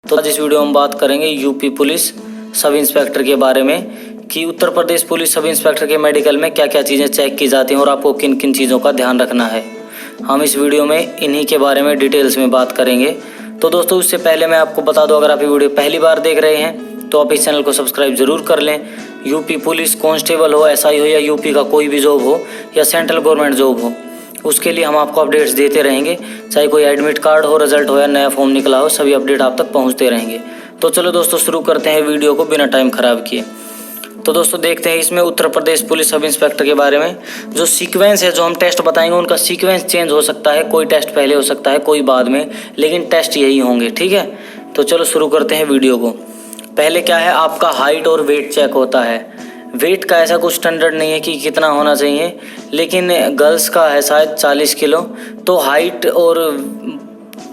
तो आज इस वीडियो में हम बात करेंगे यूपी पुलिस सब इंस्पेक्टर के बारे में कि Uttar Pradesh police sub inspector के मेडिकल में क्या क्या चीज़ें चेक की जाती हैं और आपको किन किन चीज़ों का ध्यान रखना है। हम इस वीडियो में इन्हीं के बारे में डिटेल्स में बात करेंगे। तो दोस्तों उससे पहले मैं आपको बता दूं, अगर आप ये वीडियो पहली बार देख रहे हैं तो आप इस चैनल को सब्सक्राइब जरूर कर लें। यूपी पुलिस कांस्टेबल हो, एसआई हो या यूपी का कोई भी जॉब हो या सेंट्रल गवर्नमेंट जॉब हो, उसके लिए हम आपको अपडेट्स देते रहेंगे। चाहे कोई एडमिट कार्ड हो, रिजल्ट हो या नया फॉर्म निकला हो, सभी अपडेट आप तक पहुंचते रहेंगे। तो चलो दोस्तों शुरू करते हैं वीडियो को बिना टाइम ख़राब किए। तो दोस्तों देखते हैं इसमें Uttar Pradesh police sub inspector के बारे में। जो सीक्वेंस है, जो हम टेस्ट बताएंगे, उनका सीक्वेंस चेंज हो सकता है। कोई टेस्ट पहले हो सकता है, कोई बाद में, लेकिन टेस्ट यही होंगे। ठीक है, तो चलो शुरू करते हैं वीडियो को। पहले क्या है, आपका हाइट और वेट चेक होता है। वेट का ऐसा कुछ स्टैंडर्ड नहीं है कि कितना होना चाहिए, लेकिन गर्ल्स का है शायद 40 किलो, तो हाइट और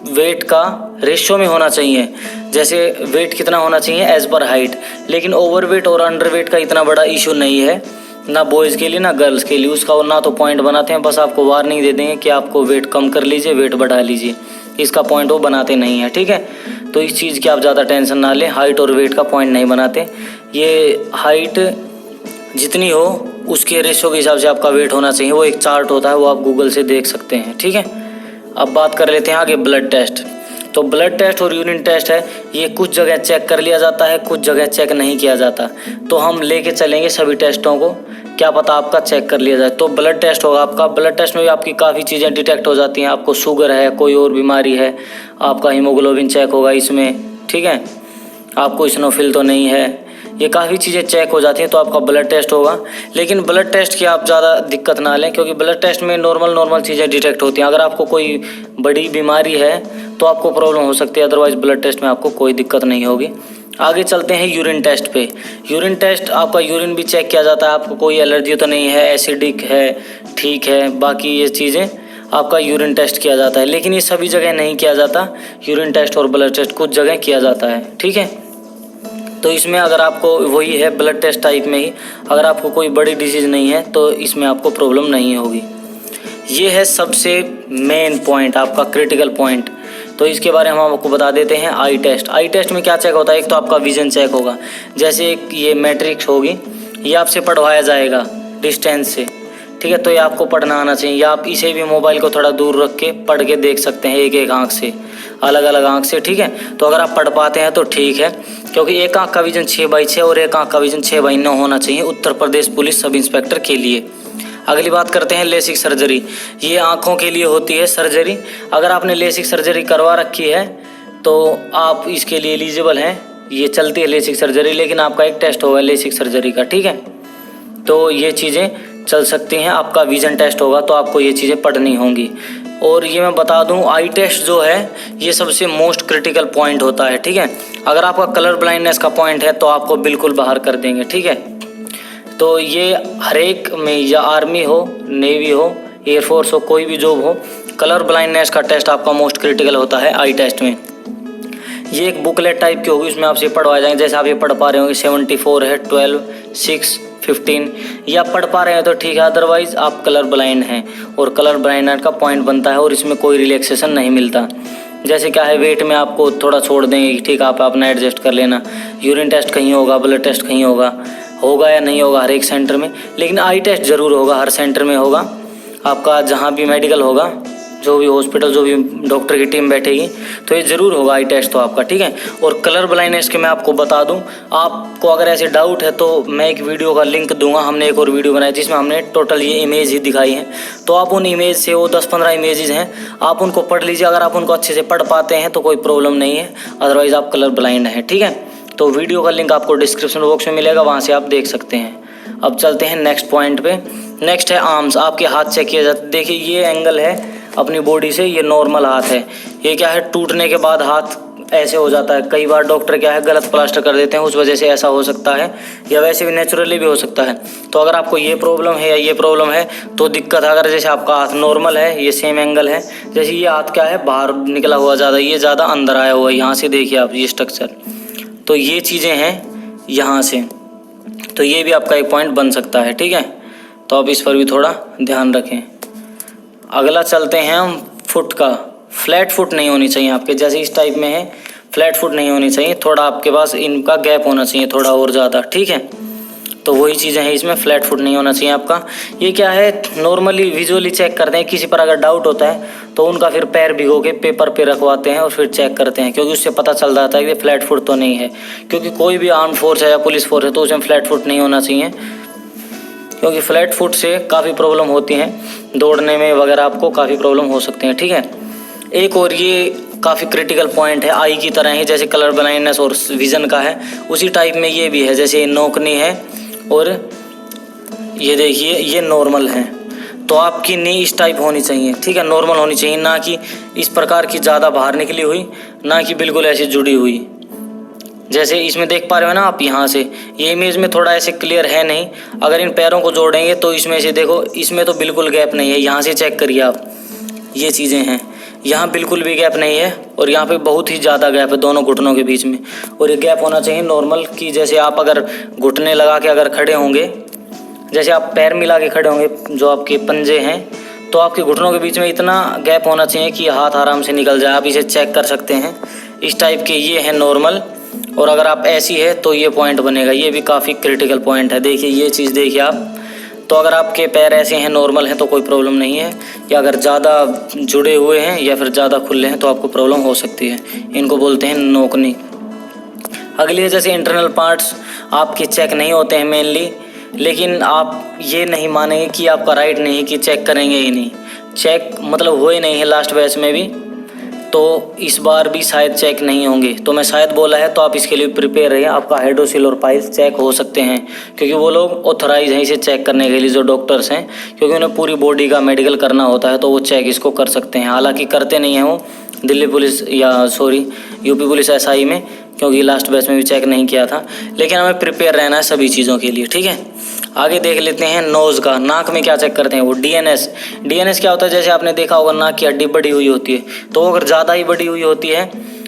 वेट का रेशियो में होना चाहिए। जैसे वेट कितना होना चाहिए एज पर हाइट, लेकिन ओवर वेट और अंडर वेट का इतना बड़ा इशू नहीं है, ना बॉयज़ के लिए ना गर्ल्स के लिए। उसका ना तो पॉइंट बनाते हैं, बस आपको वार्निंग दे देंगे कि आपको वेट कम कर लीजिए, वेट बढ़ा लीजिए। इसका पॉइंट वो बनाते नहीं हैं। ठीक है, तो इस चीज़ की आप ज़्यादा टेंशन ना लें। हाइट और वेट का पॉइंट नहीं बनाते। ये हाइट जितनी हो उसके रेशियो के हिसाब से आपका वेट होना चाहिए। वो एक चार्ट होता है, वो आप गूगल से देख सकते हैं। ठीक है, अब बात कर लेते हैं आगे ब्लड टेस्ट। तो ब्लड टेस्ट और यूरिन टेस्ट है, ये कुछ जगह चेक कर लिया जाता है, कुछ जगह चेक नहीं किया जाता। तो हम लेके चलेंगे सभी टेस्टों को, क्या पता आपका चेक कर लिया जाए। तो ब्लड टेस्ट होगा आपका। ब्लड टेस्ट में भी आपकी काफ़ी चीज़ें डिटेक्ट हो जाती हैं। आपको शुगर है, कोई और बीमारी है, आपका हीमोग्लोबिन चेक होगा इसमें। ठीक है, आपको इस्नोफिल तो नहीं है, ये काफ़ी चीज़ें चेक हो जाती हैं, तो आपका ब्लड टेस्ट होगा। लेकिन ब्लड टेस्ट की आप ज़्यादा दिक्कत ना लें, क्योंकि ब्लड टेस्ट में नॉर्मल चीज़ें डिटेक्ट होती हैं। अगर आपको कोई बड़ी बीमारी है तो आपको प्रॉब्लम हो सकती है, अदरवाइज़ ब्लड टेस्ट में आपको कोई दिक्कत नहीं होगी। आगे चलते हैं यूरिन टेस्ट पे। यूरिन टेस्ट, आपका यूरिन भी चेक किया जाता है। आपको कोई एलर्जी तो नहीं है, एसिडिक है, ठीक है, बाकी ये चीज़ें आपका यूरिन टेस्ट किया जाता है। लेकिन ये सभी जगह नहीं किया जाता। यूरिन टेस्ट और ब्लड टेस्ट कुछ जगह किया जाता है। ठीक है, तो इसमें अगर आपको वही है ब्लड टेस्ट टाइप में ही, अगर आपको कोई बड़ी डिजीज़ नहीं है तो इसमें आपको प्रॉब्लम नहीं होगी। ये है सबसे मेन पॉइंट, आपका क्रिटिकल पॉइंट। तो इसके बारे में हम आपको बता देते हैं। आई टेस्ट। आई टेस्ट में क्या चेक होता है, एक तो आपका विजन चेक होगा। जैसे एक ये मैट्रिक्स होगी, ये आपसे पढ़वाया जाएगा डिस्टेंस से। ठीक है, तो ये आपको पढ़ना आना चाहिए, या आप इसे भी मोबाइल को थोड़ा दूर रख के पढ़ के देख सकते हैं, एक एक आँख से, अलग अलग आँख से। ठीक है, तो अगर आप पढ़ पाते हैं तो ठीक है, क्योंकि एक आँख का विजन 6/6 और एक आँख का विजन 6/9 होना चाहिए Uttar Pradesh police sub inspector के लिए। अगली बात करते हैं लेसिक सर्जरी। ये आँखों के लिए होती है सर्जरी। अगर आपने लेसिक सर्जरी करवा रखी है तो आप इसके लिए एलिजिबल हैं। ये चलती है लेसिक सर्जरी, लेकिन आपका एक टेस्ट होगा लेसिक सर्जरी का। ठीक है, तो ये चीज़ें चल सकती हैं। आपका विजन टेस्ट होगा तो आपको ये चीज़ें पढ़नी होंगी। और ये मैं बता दूं, आई टेस्ट जो है ये सबसे मोस्ट क्रिटिकल पॉइंट होता है। ठीक है, अगर आपका कलर ब्लाइंडनेस का पॉइंट है तो आपको बिल्कुल बाहर कर देंगे। ठीक है, तो ये हर एक में, या आर्मी हो, नेवी हो, एयरफोर्स हो, कोई भी जॉब हो, कलर ब्लाइंडनेस का टेस्ट आपका मोस्ट क्रिटिकल होता है आई टेस्ट में। ये एक बुकलेट टाइप की होगी, उसमें आपसे पढ़वाए जाएंगे। जैसे आप ये पढ़ पा रहे होंगे 74 है, 12, 6, 15, ये आप पढ़ पा रहे हैं तो ठीक है, अदरवाइज़ आप कलर ब्लाइंड हैं और कलर ब्लाइंड का पॉइंट बनता है और इसमें कोई रिलैक्सेशन नहीं मिलता। जैसे क्या है, वेट में आपको थोड़ा छोड़ देंगे, ठीक है, आप अपना एडजस्ट कर लेना। यूरिन टेस्ट कहीं होगा, ब्लड टेस्ट कहीं होगा या नहीं होगा हर एक सेंटर में, लेकिन आई टेस्ट ज़रूर होगा, हर सेंटर में होगा। आपका जहाँ भी मेडिकल होगा, जो भी हॉस्पिटल, जो भी डॉक्टर की टीम बैठेगी, तो ये ज़रूर होगा आई टेस्ट तो आपका। ठीक है, और कलर ब्लाइंडनेस के मैं आपको बता दूं, आपको अगर ऐसे डाउट है तो मैं एक वीडियो का लिंक दूंगा। हमने एक और वीडियो बनाई जिसमें हमने टोटल ये इमेज ही दिखाई है, तो आप उन इमेज से, वो 10-15 इमेजेस हैं, आप उनको पढ़ लीजिए। अगर आप उनको अच्छे से पढ़ पाते हैं तो कोई प्रॉब्लम नहीं है, अदरवाइज़ आप कलर ब्लाइंड हैं। ठीक है, तो वीडियो का लिंक आपको डिस्क्रिप्शन बॉक्स में मिलेगा, वहाँ से आप देख सकते हैं। अब चलते हैं नेक्स्ट पॉइंट पे। नेक्स्ट है आर्म्स। आपके हाथ चेक किए जाते। देखिए ये एंगल है अपनी बॉडी से, ये नॉर्मल हाथ है। ये क्या है, टूटने के बाद हाथ ऐसे हो जाता है। कई बार डॉक्टर क्या है, गलत प्लास्टर कर देते हैं, उस वजह से ऐसा हो सकता है, या वैसे भी नेचुरली भी हो सकता है। तो अगर आपको ये प्रॉब्लम है या ये प्रॉब्लम है तो दिक्कत। अगर जैसे आपका हाथ नॉर्मल है, ये सेम एंगल है, जैसे ये हाथ क्या है बाहर निकला हुआ ज़्यादा, ये ज़्यादा अंदर आया हुआ है, यहाँ से देखिए आप ये स्ट्रक्चर, तो ये चीज़ें हैं यहाँ से, तो ये भी आपका एक पॉइंट बन सकता है। ठीक है, तो आप इस पर भी थोड़ा ध्यान रखें। अगला चलते हैं हम फुट का। फ्लैट फुट नहीं होनी चाहिए आपके, जैसे इस टाइप में है फ्लैट फुट नहीं होनी चाहिए, थोड़ा आपके पास इनका गैप होना चाहिए थोड़ा और ज़्यादा, ठीक है। तो वही चीज़ें हैं इसमें, फ्लैट फुट नहीं होना चाहिए आपका। ये क्या है, नॉर्मली विजुअली चेक करते हैं, किसी पर अगर डाउट होता है तो उनका फिर पैर भिगो के पेपर पे रखवाते हैं और फिर चेक करते हैं, क्योंकि उससे पता चल जाता है कि फ्लैट फुट तो नहीं है। क्योंकि कोई भी आर्म फोर्स है या पुलिस फोर्स है तो उसमें फ्लैट फुट नहीं होना चाहिए, क्योंकि फ्लैट फुट से काफ़ी प्रॉब्लम होती हैं, दौड़ने में वगैरह आपको काफ़ी प्रॉब्लम हो सकती हैं, ठीक है। एक और ये काफ़ी क्रिटिकल पॉइंट है, आई की तरह ही जैसे कलर ब्लाइंडनेस और विज़न का है उसी टाइप में ये भी है। जैसे नोकनी है और ये देखिए ये नॉर्मल है, तो आपकी नी इस टाइप होनी चाहिए, ठीक है, नॉर्मल होनी चाहिए, ना कि इस प्रकार की ज़्यादा बाहर निकली हुई, ना कि बिल्कुल ऐसी जुड़ी हुई। जैसे इसमें देख पा रहे हो ना आप, यहाँ से ये इमेज में थोड़ा ऐसे क्लियर है नहीं, अगर इन पैरों को जोड़ेंगे तो इसमें से देखो, इसमें तो बिल्कुल गैप नहीं है, यहाँ से चेक करिए आप, ये चीज़ें हैं, यहाँ बिल्कुल भी गैप नहीं है और यहाँ पे बहुत ही ज़्यादा गैप है दोनों घुटनों के बीच में। और ये गैप होना चाहिए नॉर्मल कि जैसे आप अगर घुटने लगा के अगर खड़े होंगे, जैसे आप पैर मिला के खड़े होंगे, जो आपके पंजे हैं, तो आपके घुटनों के बीच में इतना गैप होना चाहिए कि हाथ आराम से निकल जाए। आप इसे चेक कर सकते हैं, इस टाइप के ये है नॉर्मल। और अगर आप ऐसी है तो ये पॉइंट बनेगा, ये भी काफ़ी क्रिटिकल पॉइंट है। देखिए ये चीज़ देखिए आप, तो अगर आपके पैर ऐसे हैं नॉर्मल हैं तो कोई प्रॉब्लम नहीं है, या अगर ज़्यादा जुड़े हुए हैं या फिर ज़्यादा खुले हैं तो आपको प्रॉब्लम हो सकती है। इनको बोलते हैं नोकनी। अगली है जैसे इंटरनल पार्ट्स आपके चेक नहीं होते हैं मेनली, लेकिन आप ये नहीं मानेंगे कि आपका राइट नहीं कि चेक करेंगे ही नहीं, चेक मतलब हुए नहीं है लास्ट बैच में भी, तो इस बार भी शायद चेक नहीं होंगे। तो मैं शायद बोला है, तो आप इसके लिए प्रिपेयर रहिए, आपका हाइड्रोसिल और पाइल्स चेक हो सकते हैं, क्योंकि वो लोग ऑथराइज हैं इसे चेक करने के लिए, जो डॉक्टर्स हैं, क्योंकि उन्हें पूरी बॉडी का मेडिकल करना होता है, तो वो चेक इसको कर सकते हैं। हालांकि करते नहीं हैं वो दिल्ली पुलिस या यूपी पुलिस SI में, क्योंकि लास्ट बैच में भी चेक नहीं किया था, लेकिन हमें प्रिपेयर रहना है सभी चीज़ों के लिए, ठीक है। आगे देख लेते हैं नोज़ का। नाक में क्या चेक करते हैं, वो DNS क्या होता है, जैसे आपने देखा होगा नाक की हड्डी बड़ी हुई होती है, तो अगर ज़्यादा ही बड़ी हुई होती है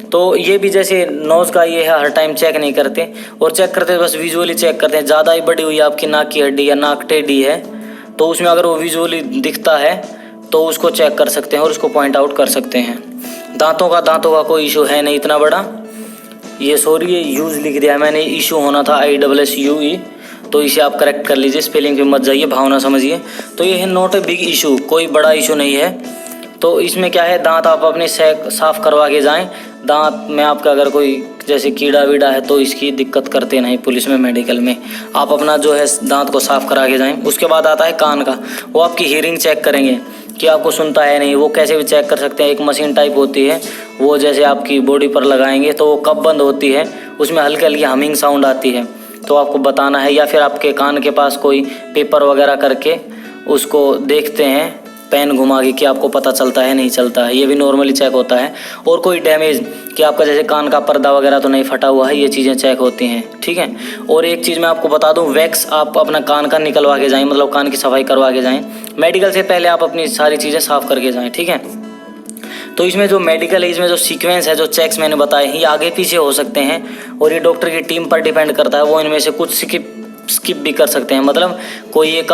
तो ये भी जैसे नोज़ का ये है, हर टाइम चेक नहीं करते, और चेक करते बस विजुअली चेक करते हैं। ज़्यादा ही बड़ी हुई आपकी नाक की हड्डी या नाक टेढ़ी है तो उसमें अगर वो विजुअली दिखता है तो उसको चेक कर सकते हैं और उसको पॉइंट आउट कर सकते हैं। दांतों का कोई इशू है नहीं इतना बड़ा, ये ये यूज़ लिख दिया मैंने, इशू होना था ISSUE, तो इसे आप करेक्ट कर लीजिए, स्पेलिंग पे मत जाइए, भावना समझिए। तो ये है नॉट ए बिग इशू, कोई बड़ा इशू नहीं है। तो इसमें क्या है, दांत आप अपने साफ़ करवा के जाएं। दांत में आपका अगर कोई जैसे कीड़ा वीड़ा है तो इसकी दिक्कत करते नहीं पुलिस में, मेडिकल में आप अपना जो है दांत को साफ़ करा के जाएं। उसके बाद आता है कान का, वो आपकी हियरिंग चेक करेंगे कि आपको सुनता है नहीं, वो कैसे भी चेक कर सकते हैं। एक मशीन टाइप होती है, वो जैसे आपकी बॉडी पर लगाएंगे तो वो कब बंद होती है, उसमें हल्की हल्की हमिंग साउंड आती है, तो आपको बताना है। या फिर आपके कान के पास कोई पेपर वगैरह करके उसको देखते हैं पेन घुमा के कि आपको पता चलता है नहीं चलता है, ये भी नॉर्मली चेक होता है। और कोई डैमेज कि आपका जैसे कान का पर्दा वगैरह तो नहीं फटा हुआ है, ये चीज़ें चेक होती हैं, ठीक है। और एक चीज़ मैं आपको बता दूं, वैक्स आप अपना कान का निकलवा के जाएं, मतलब कान की सफाई करवा के जाएं। मेडिकल से पहले आप अपनी सारी चीज़ें साफ़ करके जाएँ, ठीक है। तो इसमें जो मेडिकल है, इसमें जो सीक्वेंस है, जो चेक्स मैंने बताए हैं, ये आगे पीछे हो सकते हैं और ये डॉक्टर की टीम पर डिपेंड करता है, वो इनमें से कुछ स्किप भी कर सकते हैं। मतलब कोई एक